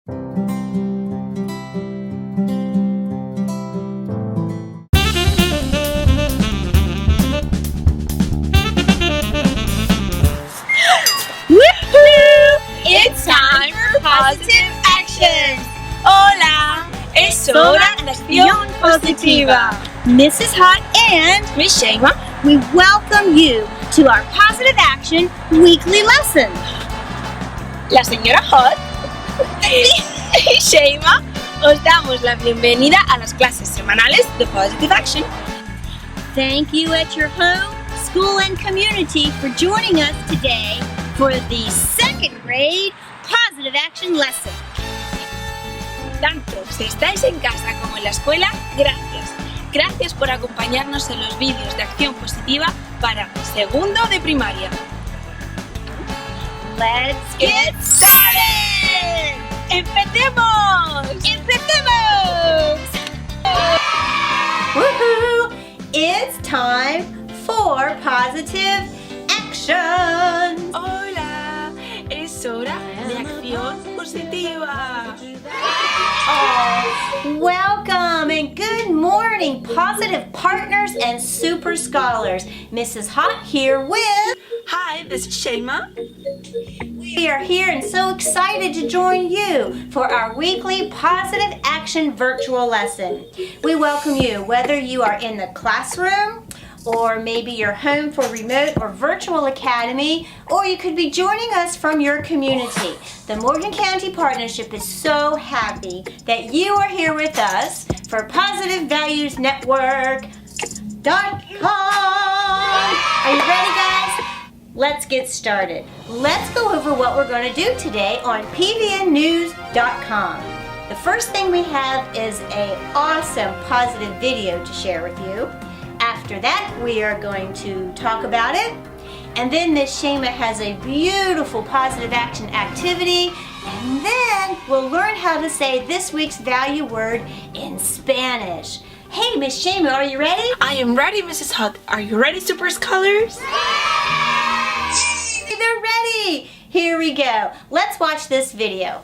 It's time for positive actions. Hola, es hora de acción positiva. Mrs. Hot and Miss Shema, we welcome you to our Positive Action weekly lesson. la señora Hot y Shema, os damos la bienvenida a las clases semanales de Positive Action. Thank you at your home, school, and community for joining us today for the second grade Positive Action lesson. Tanto si estáis en casa como en la escuela, gracias. Gracias por acompañarnos en los vídeos de acción positiva para segundo de primaria. Let's get started! ¡Empecemos! ¡Empecemos! Woohoo! It's time for positive action. ¡Hola! Es hora de acción positiva. Oh, welcome and good morning, positive partners and super scholars. Mrs. Hot here with... Hi, this is Shema. We are here and so excited to join you for our weekly Positive Action virtual lesson. We welcome you whether you are in the classroom or maybe you're home for remote or virtual academy, or you could be joining us from your community. The Morgan County Partnership is so happy that you are here with us for Positive Values Network.com. Are you ready, guys? Let's get started. Let's go over what we're going to do today on pvnnews.com. The first thing we have is an awesome positive video to share with you. After that, we are going to talk about it. And then Miss Shema has a beautiful positive action activity. And then we'll learn how to say this week's value word in Spanish. Hey, Miss Shema, are you ready? I am ready, Mrs. Hot. Are you ready, super scholars? They're ready. Here we go. Let's watch this video.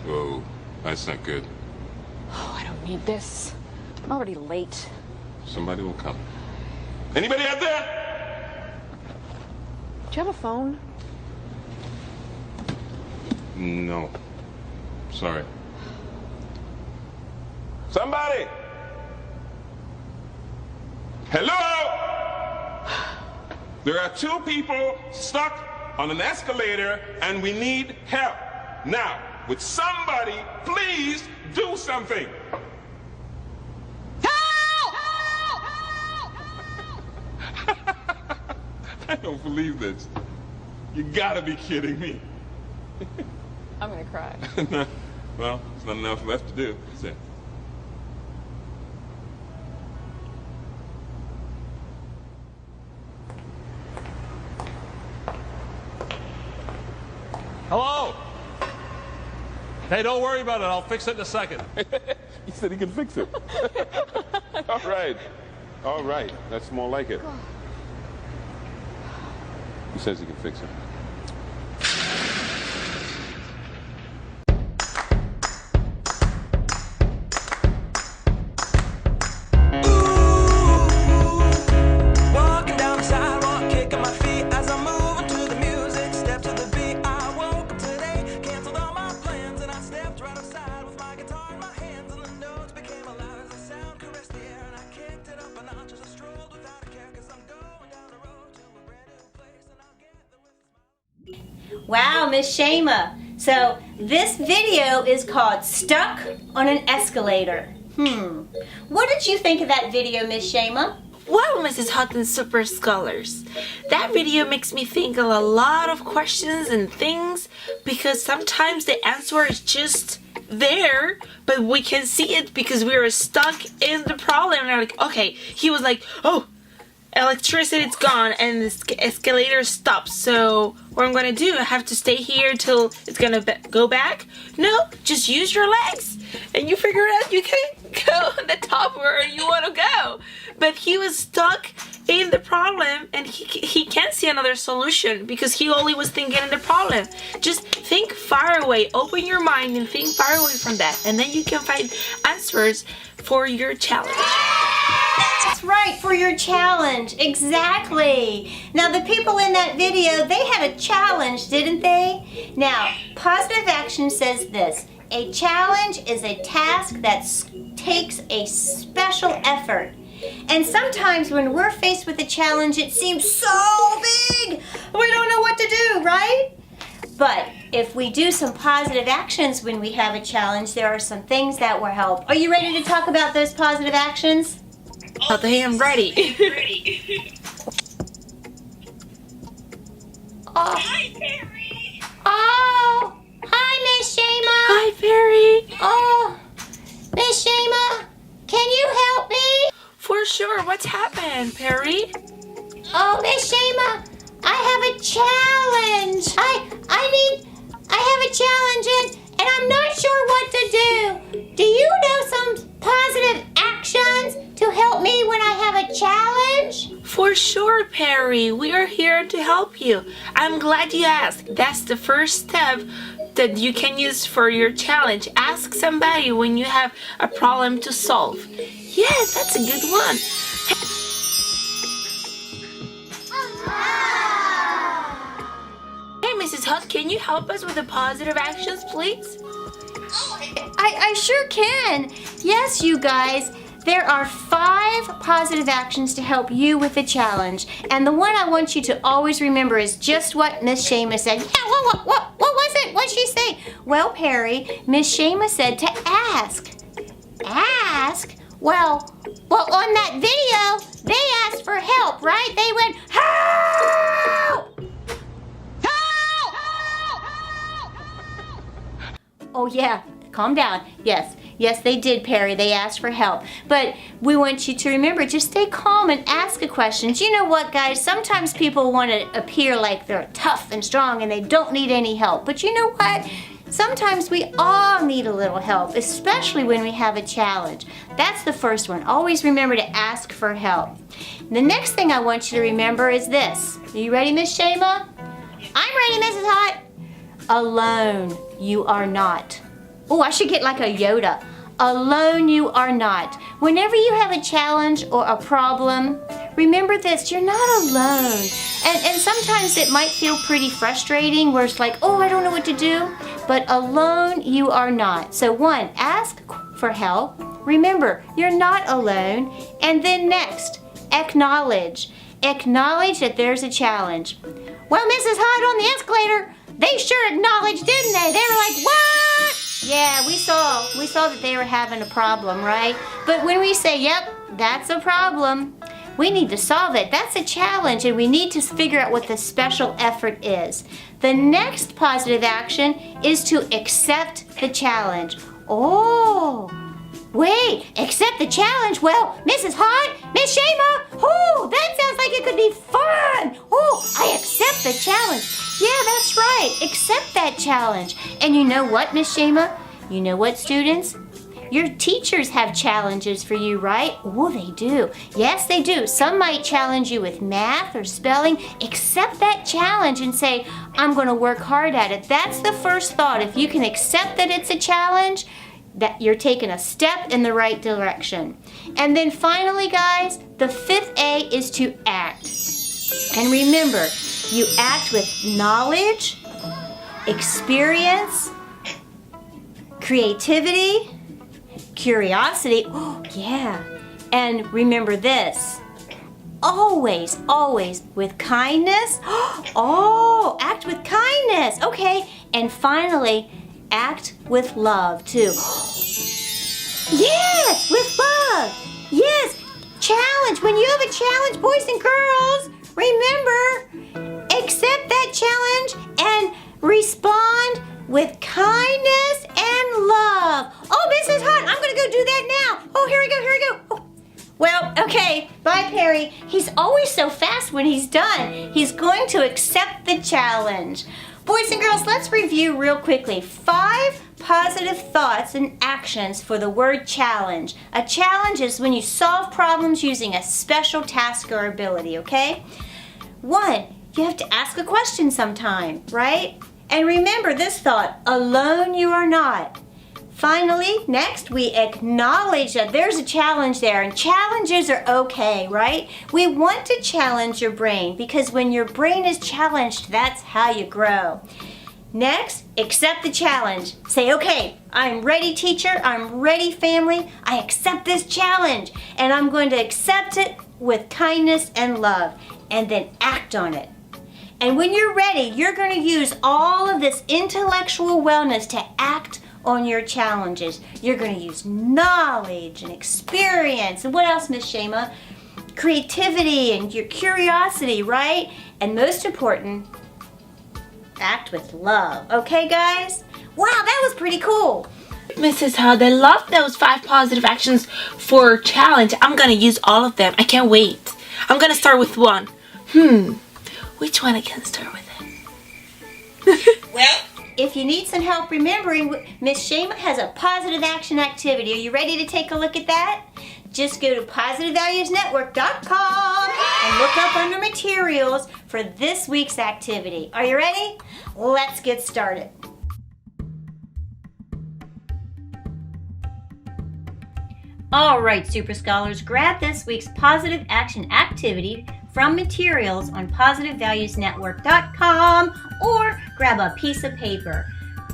Whoa, that's not good. Oh, I don't need this. I'm already late. Somebody will come. Anybody out there? Do you have a phone? No. Sorry. Somebody! Hello? There are two people stuck on an escalator and we need help. Now, would somebody please do something? Help! I don't believe this. You gotta be kidding me. I'm gonna cry. Well, there's not enough left to do, is there? Hello? Hey, don't worry about it. I'll fix it in a second. He said he can fix it. All right. All right. That's more like it. He says he can fix it. Wow, Miss Shema. So this video is called Stuck on an Escalator. What did you think of that video, Miss Shema? Well, Mrs. Hot and super scholars, that video makes me think of a lot of questions and things because sometimes the answer is just there, but we can see it because we are stuck in the problem. And we're like, okay, he was like, oh, electricity's gone and the escalator stops. So what I'm gonna do? I have to stay here till it's gonna go back? No, just use your legs and you figure out you can go on the top where you want to go. But he was stuck in the problem and he can't see another solution because he only was thinking in the problem. Just think far away, open your mind and think far away from that, and then you can find answers for your challenge. That's right, for your challenge. Exactly. Now, the people in that video, they had a challenge, didn't they? Now, positive action says this: a challenge is a task that takes a special effort. And sometimes when we're faced with a challenge, it seems so big, we don't know what to do, right? But if we do some positive actions when we have a challenge, there are some things that will help. Are you ready to talk about those positive actions? Oh, I am ready. Oh. Hi, Perry. Oh, hi, Miss Shema. Hi, Perry. Oh, Miss Shema, can you help me? For sure. What's happened, Perry? Oh, Miss Shema, I have a challenge. I have a challenge and I'm not sure what to do. Do you know some positive actions to help me when I have a challenge? For sure, Perry. We are here to help you. I'm glad you asked. That's the first step that you can use for your challenge. Ask somebody when you have a problem to solve. Yes, that's a good one. Hey, Mrs. Hut, can you help us with the positive actions, please? I sure can. Yes, you guys. There are 5 positive actions to help you with the challenge. And the one I want you to always remember is just what Miss Shema said. Yeah, what was it? What'd she say? Well, Perry, Miss Shema said to ask. Ask? Well, on that video, they asked for help, right? They went, help! Oh, yeah. Calm down. Yes, they did, Perry. They asked for help. But we want you to remember, just stay calm and ask a question. You know what, guys? Sometimes people want to appear like they're tough and strong and they don't need any help. But you know what? Sometimes we all need a little help, especially when we have a challenge. That's the first one. Always remember to ask for help. The next thing I want you to remember is this. Are you ready, Miss Shema? I'm ready, Mrs. Hot. Alone, you are not. Oh, I should get like a Yoda. Alone you are not. Whenever you have a challenge or a problem, remember this, you're not alone. And sometimes it might feel pretty frustrating where it's like, oh, I don't know what to do. But alone you are not. So 1, ask for help. Remember, you're not alone. And then next, acknowledge. Acknowledge that there's a challenge. Well, Mrs. Hyde on the escalator, they sure acknowledged, didn't they? They were like, what? Yeah, we saw that they were having a problem, right? But when we say, yep, that's a problem, we need to solve it. That's a challenge, and we need to figure out what the special effort is. The next positive action is to accept the challenge. Oh, wait, accept the challenge? Well, Mrs. Hart, Miss Shema, oh, that sounds like it could be fun. Oh, I accept the challenge. Yeah, that's right. Accept that challenge. And you know what, Miss Shema? You know what, students? Your teachers have challenges for you, right? Oh, they do. Yes, they do. Some might challenge you with math or spelling. Accept that challenge and say, I'm going to work hard at it. That's the first thought. If you can accept that it's a challenge, that you're taking a step in the right direction. And then finally, guys, the 5th A is to act. And remember, you act with knowledge, experience, creativity, curiosity. Oh, yeah. And remember this. Always, always with kindness. Oh, act with kindness. Okay. And finally, act with love too. Yes, with love. Yes. Challenge. When you have a challenge, boys and girls, remember, accept that challenge and respond with kindness and love. Oh, Mrs. Hunt, I'm going to go do that now. Oh, here we go. Oh. Well, okay. Bye, Harry, he's always so fast when he's done. He's going to accept the challenge. Boys and girls, let's review real quickly. 5 positive thoughts and actions for the word challenge. A challenge is when you solve problems using a special task or ability, okay? 1, you have to ask a question sometime, right? And remember this thought, alone you are not. Finally, next, we acknowledge that there's a challenge there, and challenges are okay, right? We want to challenge your brain because when your brain is challenged, that's how you grow. Next, accept the challenge. Say, okay, I'm ready, teacher. I'm ready, family. I accept this challenge, and I'm going to accept it with kindness and love, and then act on it. And when you're ready, you're going to use all of this intellectual wellness to act on your challenges. You're going to use knowledge and experience. And what else, Miss Shema? Creativity and your curiosity, right? And most important, act with love. Okay, guys? Wow, that was pretty cool. Mrs. Held, I love those 5 positive actions for challenge. I'm going to use all of them. I can't wait. I'm going to start with 1. Which one I can start with? Well, if you need some help remembering, Miss Shema has a positive action activity. Are you ready to take a look at that? Just go to positivevaluesnetwork.com and look up under materials for this week's activity. Are you ready? Let's get started. All right, Super Scholars, grab this week's positive action activity from materials on positivevaluesnetwork.com or grab a piece of paper.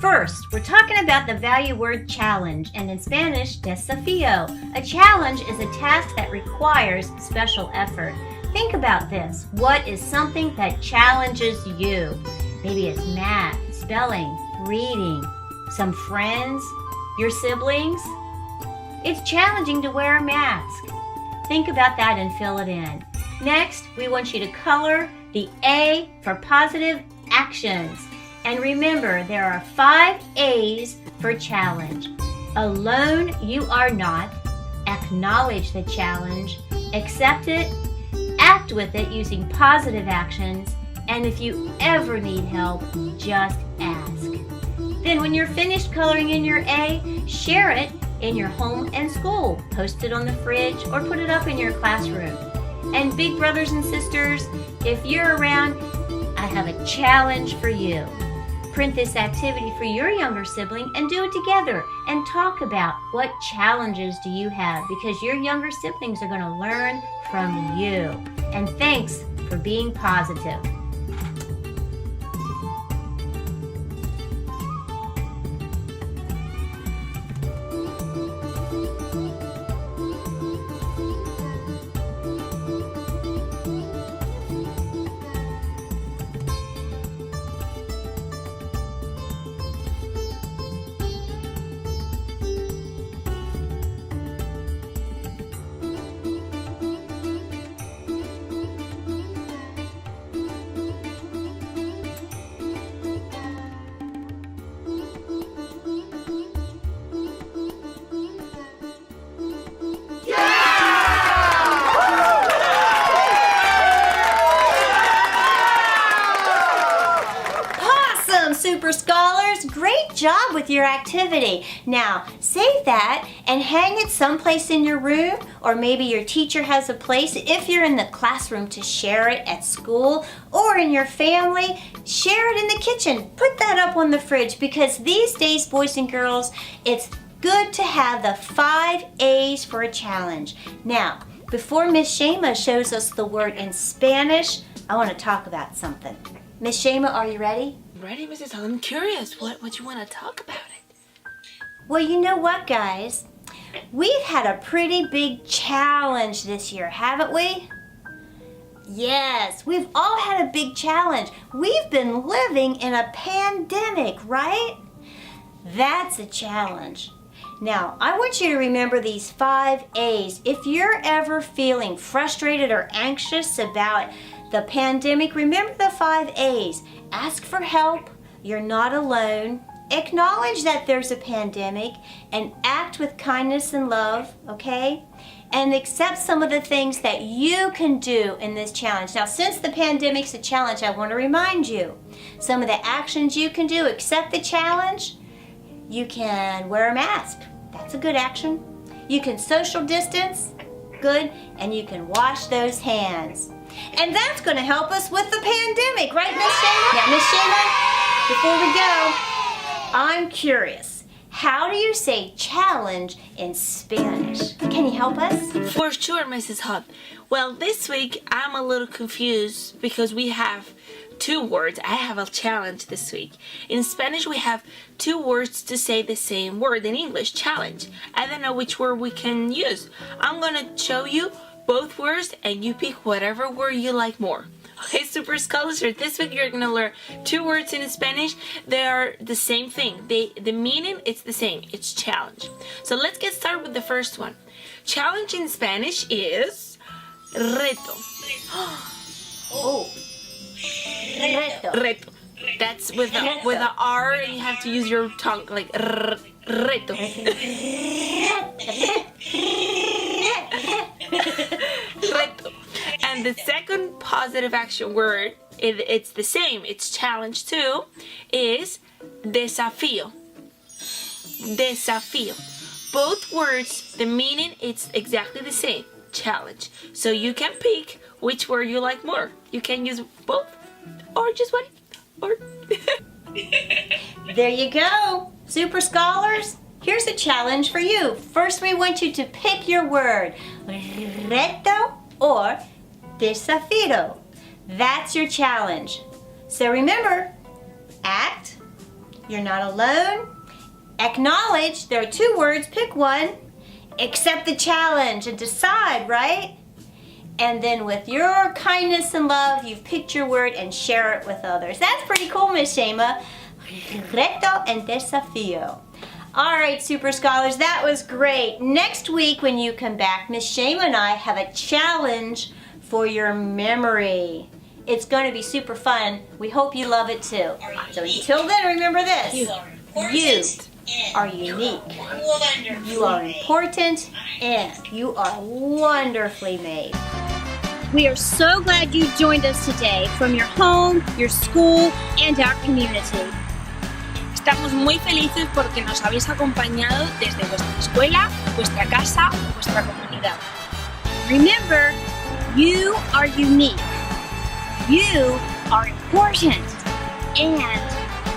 First, we're talking about the value word challenge, and in Spanish, desafío. A challenge is a task that requires special effort. Think about this. What is something that challenges you? Maybe it's math, spelling, reading, some friends, your siblings. It's challenging to wear a mask. Think about that and fill it in. Next, we want you to color the A for positive actions. And remember, there are 5 A's for challenge. Alone you are not. Acknowledge the challenge. Accept it. Act with it using positive actions. And if you ever need help, just ask. Then when you're finished coloring in your A, share it in your home and school. Post it on the fridge or put it up in your classroom. And big brothers and sisters, if you're around, I have a challenge for you. Print this activity for your younger sibling and do it together and talk about what challenges do you have, because your younger siblings are going to learn from you. And thanks for being positive. Super Scholars, great job with your activity. Now, save that and hang it someplace in your room, or maybe your teacher has a place. If you're in the classroom, to share it at school or in your family, share it in the kitchen. Put that up on the fridge, because these days, boys and girls, it's good to have the 5 A's for a challenge. Now, before Miss Shema shows us the word in Spanish, I want to talk about something. Miss Shema, are you ready? Ready, Mrs. Helen? I'm curious. What you want to talk about it? Well, you know what, guys? We've had a pretty big challenge this year, haven't we? Yes, we've all had a big challenge. We've been living in a pandemic, right? That's a challenge. Now, I want you to remember these 5 A's. If you're ever feeling frustrated or anxious about the pandemic, remember the 5 A's. Ask for help. You're not alone. Acknowledge that there's a pandemic and act with kindness and love, okay? and accept some of the things that you can do in this challenge. Now, since the pandemic's a challenge, I want to remind you some of the actions you can do. Accept the challenge. You can wear a mask. That's a good action. You can social distance. Good. And you can wash those hands. And that's going to help us with the pandemic, right, Miss Shayla? Now, Miss Shayla, before we go, I'm curious. How do you say challenge in Spanish? Can you help us? For sure, Mrs. Hub. Well, this week I'm a little confused because we have two words. I have a challenge this week. In Spanish, we have two words to say the same word. In English, challenge. I don't know which word we can use. I'm going to show you both words and you pick whatever word you like more. Okay, Super Scholars, this week you're going to learn two words in Spanish. They are the same thing. The meaning, it's the same. It's challenge. So let's get started with the first one. Challenge in Spanish is reto. Oh. Reto. Reto. That's with a R, and you have to use your tongue like reto. Reto. And the second positive action word, it's the same, it's challenge too, is desafío. Desafío. Both words, the meaning, it's exactly the same, challenge. So you can pick which word you like more. You can use both, or just one, or... There you go, Super Scholars. Here's a challenge for you. First, we want you to pick your word, reto or desafío. That's your challenge. So remember, act, you're not alone. Acknowledge, there are two words, pick one. Accept the challenge and decide, right? And then with your kindness and love, you've picked your word and share it with others. That's pretty cool, Miss Shayma. Reto and desafío. All right, Super Scholars, that was great. Next week when you come back, Miss Shayma and I have a challenge for your memory. It's going to be super fun. We hope you love it too. So until then, remember this. You are unique. You are important, and you are wonderfully made. We are so glad you joined us today from your home, your school, and our community. Estamos muy felices porque nos habéis acompañado desde vuestra escuela, vuestra casa, vuestra comunidad. Remember, you are unique. You are important. And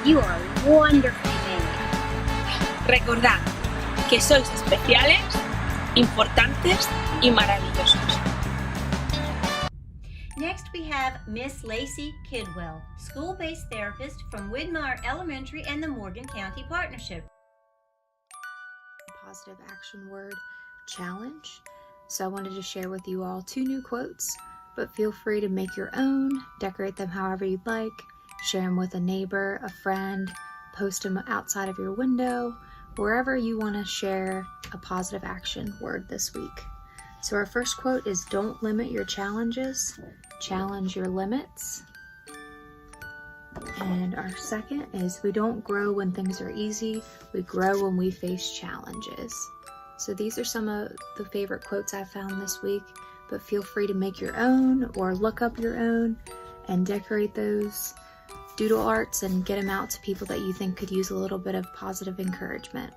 you are wonderfully made. Recordad que sois especiales, importantes y maravillosos. Next we have Miss Lacee Kidwell, school-based therapist from Widmar Elementary and the Morgan County Partnership. Positive action word, challenge. So I wanted to share with you all two new quotes, but feel free to make your own, decorate them however you'd like, share them with a neighbor, a friend, post them outside of your window, wherever you want to share a positive action word this week. So our first quote is, don't limit your challenges, challenge your limits. And our second is, we don't grow when things are easy, we grow when we face challenges. So these are some of the favorite quotes I found this week, but feel free to make your own or look up your own and decorate those doodle arts and get them out to people that you think could use a little bit of positive encouragement.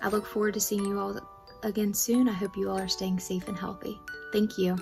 I look forward to seeing you all again soon. I hope you all are staying safe and healthy. Thank you.